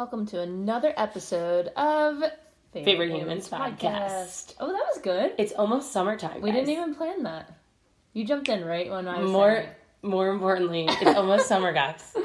welcome to another episode of Favorite Humans Podcast. Oh, that was good. It's almost summertime, guys. We didn't even plan that. You jumped in right when I was More importantly, it's almost summer, guys.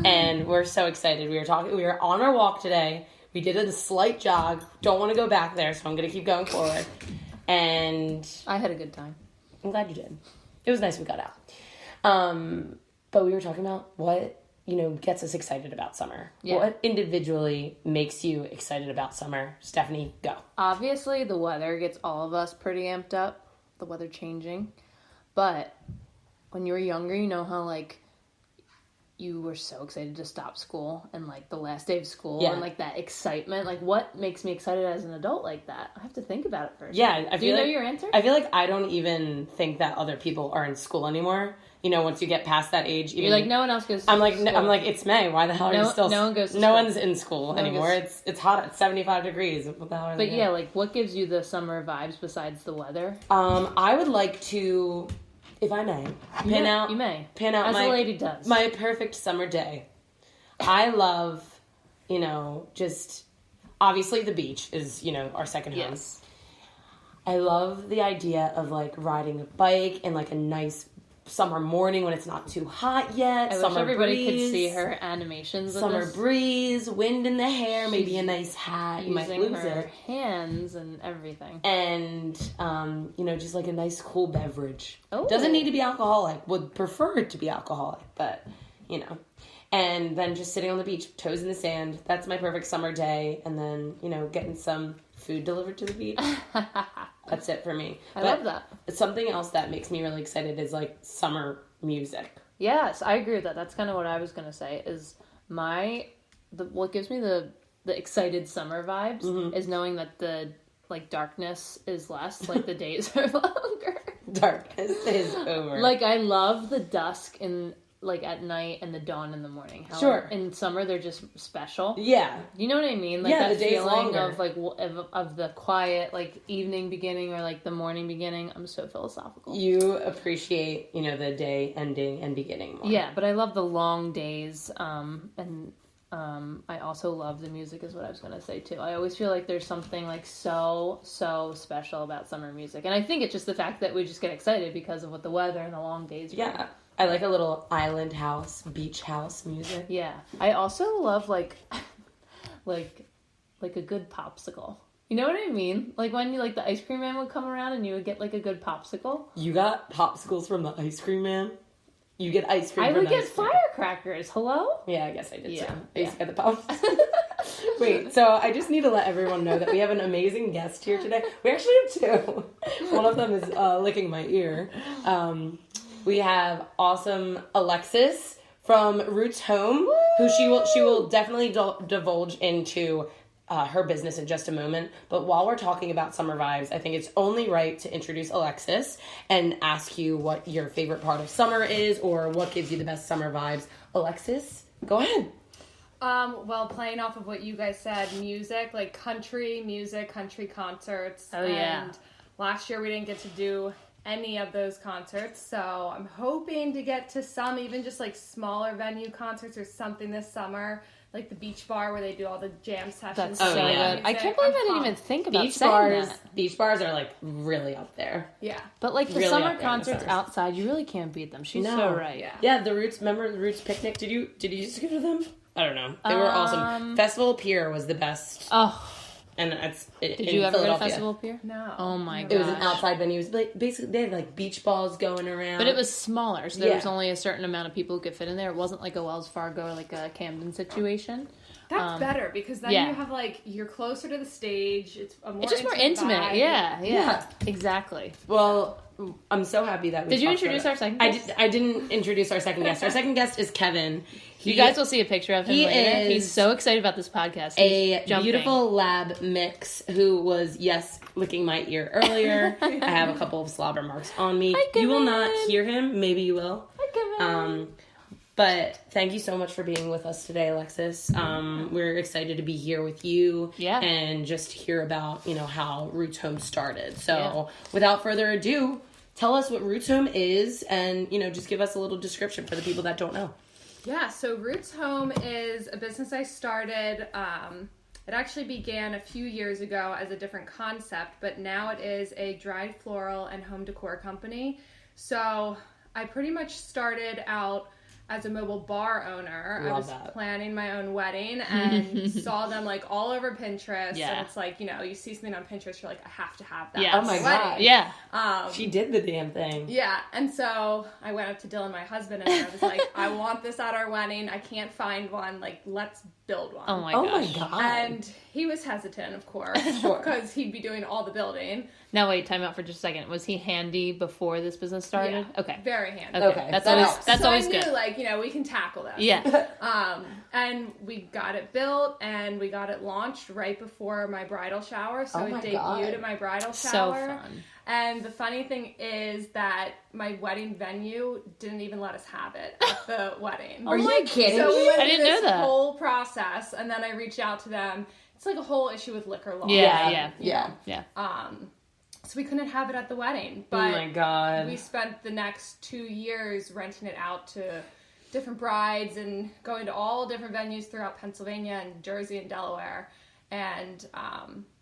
And we're so excited. We were on our walk today. We did a slight jog. Don't want to go back there, so I'm going to keep going forward. And I had a good time. I'm glad you did. It was nice we got out. But we were talking about what, gets us excited about summer. Yeah. What individually makes you excited about summer? Stephanie, go. Obviously, the weather gets all of us pretty amped up. The weather changing. But when you were younger, you know how, you were so excited to stop school and, the last day of school and, that excitement. What makes me excited as an adult like that? I have to think about it first. Yeah. Do you know your answer? I feel like I don't even think that other people are in school anymore. Once you get past that age. You're like, no one else goes to school. I'm like, it's May. Why the hell are you still... No one goes to No school. one's in school anymore. It's hot at 75 degrees. What the hell are they doing? Yeah, what gives you the summer vibes besides the weather? I would like to... If I may, pan out as a lady does. My perfect summer day. I love, just obviously the beach is, our second home. Yes. I love the idea of riding a bike in a nice summer morning when it's not too hot yet. I wish everybody could see her animations. Summer breeze, wind in the hair, maybe a nice hat. You might lose her hands and everything. And, just a nice cool beverage. Oh. Doesn't need to be alcoholic. Would prefer it to be alcoholic, but, And then just sitting on the beach, toes in the sand. That's my perfect summer day. And then, getting some food delivered to the beach. That's it for me. I love that. Something else that makes me really excited is summer music. Yes, I agree with that. That's kind of what I was going to say is what gives me the excited summer vibes is knowing that the darkness is less, the days are longer. Darkness is over. I love the dusk in at night and the dawn in the morning. How, sure. In summer, they're just special. Yeah. You know what I mean? That the feeling longer. of the quiet, evening beginning or the morning beginning. I'm so philosophical. You appreciate, the day ending and beginning more. Yeah, but I love the long days. And I also love the music is what I was going to say too. I always feel there's something so special about summer music. And I think it's just the fact that we just get excited because of what the weather and the long days bring. Yeah. I like a little island house, beach house music. Yeah. I also love a good popsicle. You know what I mean? When the ice cream man would come around and you would get a good popsicle. You got popsicles from the ice cream man? You get ice cream I from would get firecrackers. Hello? Yeah, I guess I did too. I used to get the pops. Wait, so I just need to let everyone know that we have an amazing guest here today. We actually have two. One of them is licking my ear. We have awesome Alexis from Roots Home, who she will definitely divulge into her business in just a moment. But while we're talking about summer vibes, I think it's only right to introduce Alexis and ask you what your favorite part of summer is or what gives you the best summer vibes. Alexis, go ahead. Well, playing off of what you guys said, music, country music, country concerts. Oh, yeah. And last year we didn't get to do any of those concerts, so I'm hoping to get to some, even just smaller venue concerts or something this summer, the beach bar where they do all the jam sessions. That's so good. I can't believe I didn't even think about saying that. Beach bars are really up there. Yeah. But the really summer concerts outside, you really can't beat them. She's so right. Yeah, the Roots, remember the Roots picnic? Did you just go to them? I don't know. They were awesome. Festival Pier was the best. Oh. And it's Did you ever go to Festival Pier? No. Oh my god. It was an outside venue. It was basically they had beach balls going around. But it was smaller, so there was only a certain amount of people who could fit in there. It wasn't like a Wells Fargo or a Camden situation. That's better because then you have you're closer to the stage. It's just more intimate. Vibe. Yeah. Exactly. Well, I'm so happy that we Did you introduce our second guest? I didn't introduce our second guest. Our second guest is Kevin. You guys will see a picture of him later. He's so excited about this podcast. He's jumping. Beautiful lab mix who was, licking my ear earlier. I have a couple of slobber marks on me. Hi, you will not hear him. Maybe you will. Hi, Kevin. But thank you so much for being with us today, Alexis. We're excited to be here with you and just hear about, how Roots Home started. So without further ado, tell us what Roots Home is and, just give us a little description for the people that don't know. Yeah, so Roots Home is a business I started. It actually began a few years ago as a different concept, but now it is a dried floral and home decor company. So I pretty much started out as a mobile bar owner. I was planning my own wedding and saw them like all over Pinterest. Yeah. And it's like, you know, you see something on Pinterest, you're like, I have to have that. Yeah. Oh my God. Yeah. She did the damn thing. Yeah, and so I went up to Dylan, my husband, and I was like, I want this at our wedding. I can't find one. Like, let's build one. Oh my Oh gosh. my God. And he was hesitant, of course, because he'd be doing all the building. Now wait, time out for just a second. Was he handy before this business started? Yeah, Okay. very handy. Okay. That's So always I knew, good. like, you know, we can tackle this. Yeah. And we got it built and we got it launched right before my bridal shower. So Oh it my debuted God. at my bridal So shower. fun. And the funny thing is that my wedding venue didn't even let us have it at the wedding. Are you kidding So we me? went I through didn't know this that. whole process, and then I reached out to them. It's like a whole issue with liquor law. Yeah. Yeah. So we couldn't have it at the wedding. But Oh my God. we spent the next 2 years renting it out to different brides and going to all different venues throughout Pennsylvania and Jersey and Delaware. And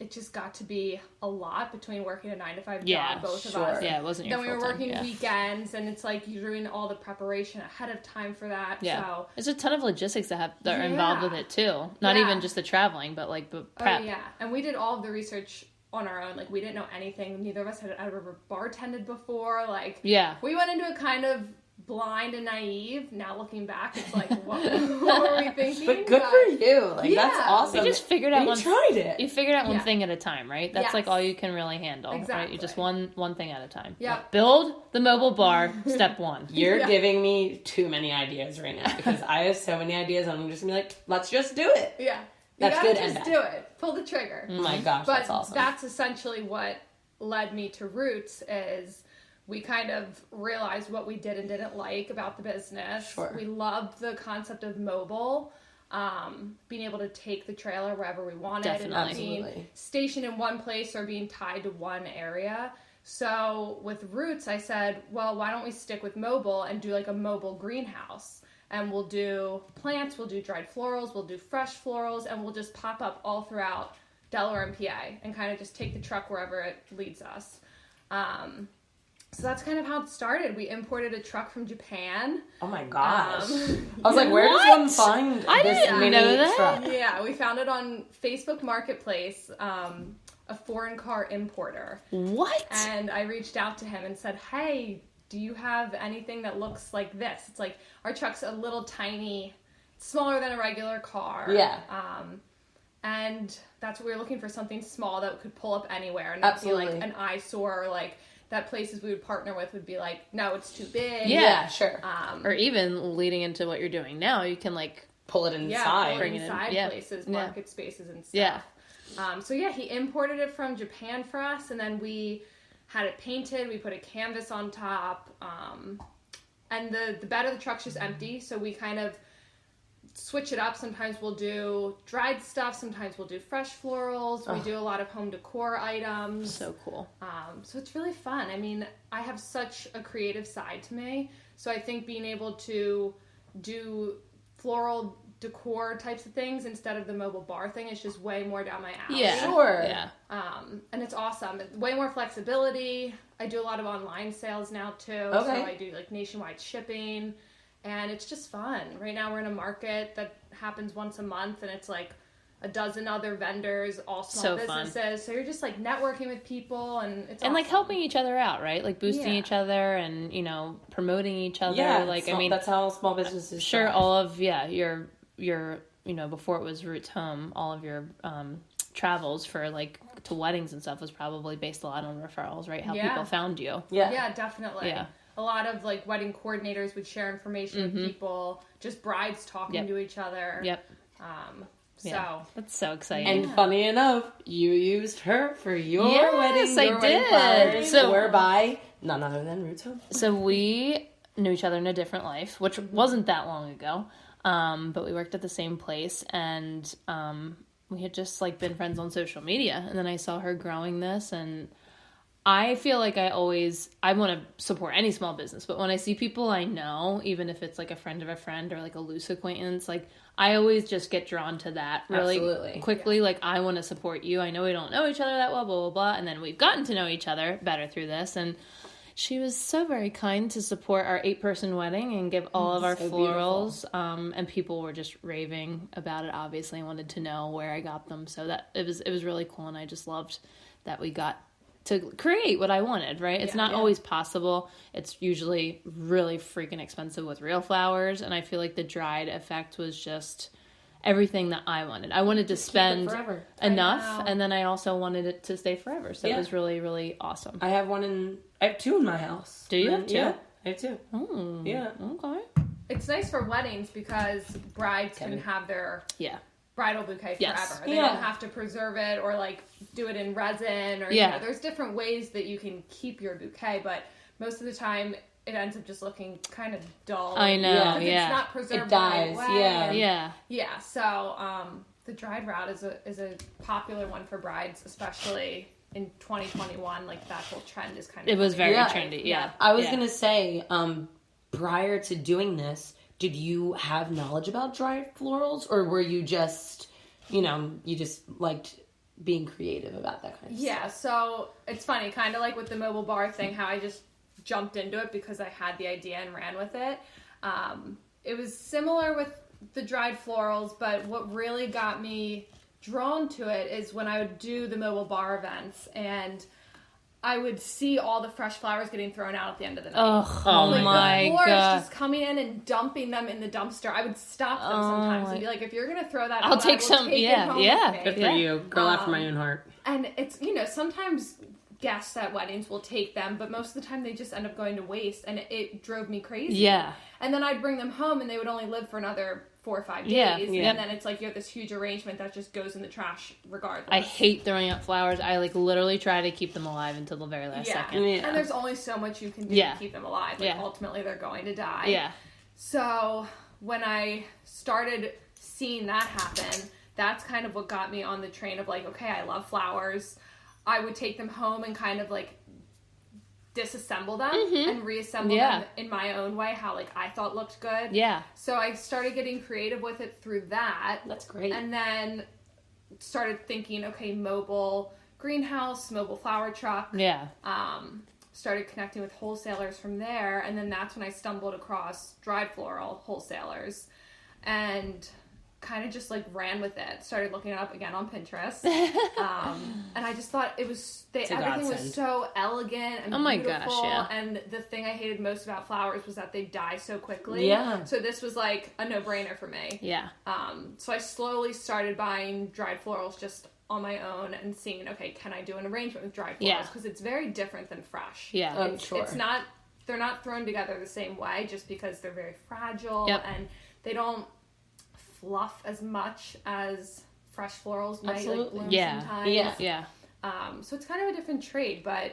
it just got to be a lot between working a 9-to-5 Yeah, job, both of sure. us. Yeah, it wasn't your Then we were full-time, working yeah. weekends, and it's like you're doing all the preparation ahead of time for that. Yeah. So, There's a ton of logistics that are involved with it too. Not Yeah. even just the traveling, but like the prep. Oh, yeah. And we did all of the research on our own. Like, we didn't know anything. Neither of us had ever bartended before. Like, Yeah. we went into it kind of blind and naive. Now looking back, it's like, what were we thinking? But good for you. Like, that's Yeah. awesome. You just figured out You one. tried it. You figured out one Yeah. thing at a time, right? That's like Yes. all you can really handle, right? Exactly. You just one thing at a time. Yep. Build the mobile bar. Step one. You're Yeah. giving me too many ideas right now because I have so many ideas and I'm just gonna be like, let's just do it. Yeah. You That's gotta good and just bad. do it. Pull the trigger. Oh my gosh, But that's awesome. that's essentially what led me to Roots is we kind of realized what we did and didn't like about the business. Sure. We loved the concept of mobile, being able to take the trailer wherever we wanted and not Definitely. being stationed in one place or being tied to one area. So with Roots, I said, well, why don't we stick with mobile and do like a mobile greenhouse? And we'll do plants, we'll do dried florals, we'll do fresh florals, and we'll just pop up all throughout Delaware and PA and kind of just take the truck wherever it leads us. So that's kind of how it started. We imported a truck from Japan. Oh my gosh. Um, I was like, where does What? one find I this didn't mini know that. truck? Yeah, we found it on Facebook Marketplace, a foreign car importer. What? And I reached out to him and said, hey, do you have anything that looks like this? It's like our truck's a little tiny, smaller than a regular car. Yeah. And that's what we were looking for, something small that could pull up anywhere and not Absolutely. be like an eyesore or like that places we would partner with would be like, no, it's too big. Yeah. Sure. Or even leading into what you're doing now, you can like Pull it inside. Yeah, pull it Bring it in. inside Yeah. places, Yeah. market spaces and stuff. Yeah. So yeah, he imported it from Japan for us, and then we had it painted. We put a canvas on top, and the bed of the truck's just empty, so we kind of switch it up. Sometimes we'll do dried stuff. Sometimes we'll do fresh florals. We do a lot of home decor items. so cool. So it's really fun. I mean, I have such a creative side to me, so I think being able to do floral decor types of things instead of the mobile bar thing is just way more down my alley. Yeah. Sure. Yeah. And it's awesome. Way more flexibility. I do a lot of online sales now too. Okay. So I do like nationwide shipping, and it's just fun. Right now we're in a market that happens once a month, and it's like a dozen other vendors, all small So fun. businesses. So you're just like networking with people, and it's And like awesome. helping each other out, right? Like boosting Yeah. each other and, you know, promoting each other. Yeah. Like, small- I mean, that's how small businesses sure, thrive. all of, your, you know, before it was Roots Home, all of your travels for like to weddings and stuff was probably based a lot on referrals, right? How Yeah. people found you. Yeah. Yeah, definitely. Yeah. A lot of like wedding coordinators would share information with people, just brides talking Yep. to each other. Yep. So Yeah. That's so exciting. And funny enough, you used her for your Yes, wedding. I Your wedding did. flowers So- were by none other than Roots Home. So we knew each other in a different life, which wasn't that long ago. But we worked at the same place, and we had just like been friends on social media. And then I saw her growing this, and I feel like I want to support any small business, but when I see people I know, even if it's like a friend of a friend or like a loose acquaintance, like I always just get drawn to that really quickly. Like, I want to support you. I know we don't know each other that well, blah, blah, blah. And then we've gotten to know each other better through this. And she was so very kind to support our 8-person wedding and give all of our florals. And people were just raving about it, obviously, and wanted to know where I got them. So that it was really cool. And I just loved that we got to create what I wanted, right? It's not always possible. It's usually really freaking expensive with real flowers. And I feel like the dried effect was just everything that I wanted. I wanted to spend enough, and then I also wanted it to stay forever. So it was really, really awesome. I have 2 in my house. Do you have 2? Yeah, I have 2. Oh, yeah. Okay. It's nice for weddings because brides can have their bridal bouquet forever. They don't have to preserve it or like do it in resin or you know, there's different ways that you can keep your bouquet, but most of the time it ends up just looking kind of dull. I know, because it's not preserved it dies, the right way. Yeah. So the dried route is a popular one for brides, especially in 2021. Like that whole trend is kind of. It was very trendy. Yeah. I was gonna say, prior to doing this, did you have knowledge about dried florals, or were you just, you just liked being creative about that kind of stuff? Yeah, so it's funny, kind of like with the mobile bar thing, how I just jumped into it because I had the idea and ran with it. It was similar with the dried florals, but what really got me drawn to it is when I would do the mobile bar events and I would see all the fresh flowers getting thrown out at the end of the night. Oh my God. God. Just coming in and dumping them in the dumpster. I would stop them sometimes and be like, if you're going to throw that I'll out, take some. Take it home with me. Good for you. Girl after my own heart. And it's, sometimes guests at weddings will take them, but most of the time they just end up going to waste, and it drove me crazy. Yeah. And then I'd bring them home and they would only live for another 4 or 5 days. Yeah. And then it's like you have this huge arrangement that just goes in the trash regardless. I hate throwing out flowers. I literally try to keep them alive until the very last second. Yeah. And there's only so much you can do to keep them alive. Ultimately they're going to die. Yeah. So when I started seeing that happen, that's kind of what got me on the train of like, okay, I love flowers. I would take them home and kind of like disassemble them and reassemble them in my own way, how like I thought looked good. Yeah. So I started getting creative with it through that. That's great. And then started thinking, okay, mobile greenhouse, mobile flower truck. Yeah. Started connecting with wholesalers from there, and then that's when I stumbled across dried floral wholesalers and kind of just like ran with it. Started looking it up again on Pinterest. And I just thought everything was so elegant and beautiful. Gosh, yeah. And the thing I hated most about flowers was that they die so quickly. Yeah. So this was like a no-brainer for me. Yeah. So I slowly started buying dried florals just on my own and seeing, okay, can I do an arrangement with dried florals? Because it's very different than fresh. Yeah. It's not, they're not thrown together the same way just because they're very fragile and they don't fluff as much as fresh florals might like bloom sometimes. Yeah. So it's kind of a different trade, but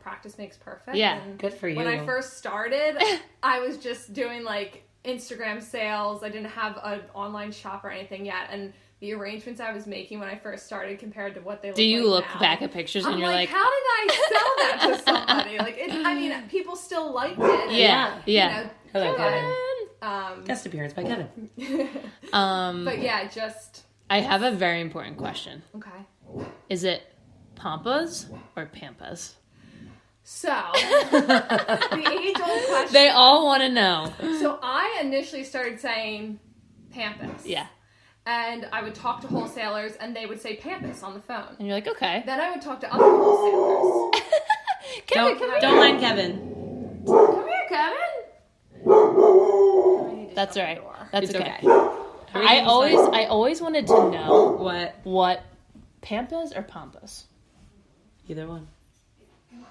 practice makes perfect. Yeah. And good for you. When I first started, I was just doing like Instagram sales. I didn't have an online shop or anything yet, and the arrangements I was making when I first started compared to what they look like now. Do you look back at pictures and you're like, how did I sell that to somebody? Like, people still liked it. Yeah. Hello, Kevin. Guest appearance by Kevin. But yeah, I have a very important question. Okay. Is it Pampas or Pampas? So, the age-old question. They all want to know. So I initially started saying Pampas. Yeah. And I would talk to wholesalers, and they would say Pampas on the phone. And you're like, okay. Then I would talk to other wholesalers. Kevin, come here. Don't mind Kevin. Come here, Kevin. That's all right. That's it's okay. I always wanted to know what Pampas or Pampas. Either one.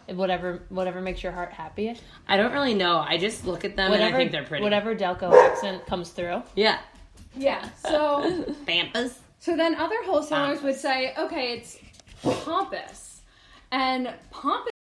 Whatever makes your heart happy. I don't really know. I just look at them and I think they're pretty. Whatever Delco accent comes through. Yeah. Yeah. So Pampas. So then other wholesalers would say, okay, it's Pampas. And Pampas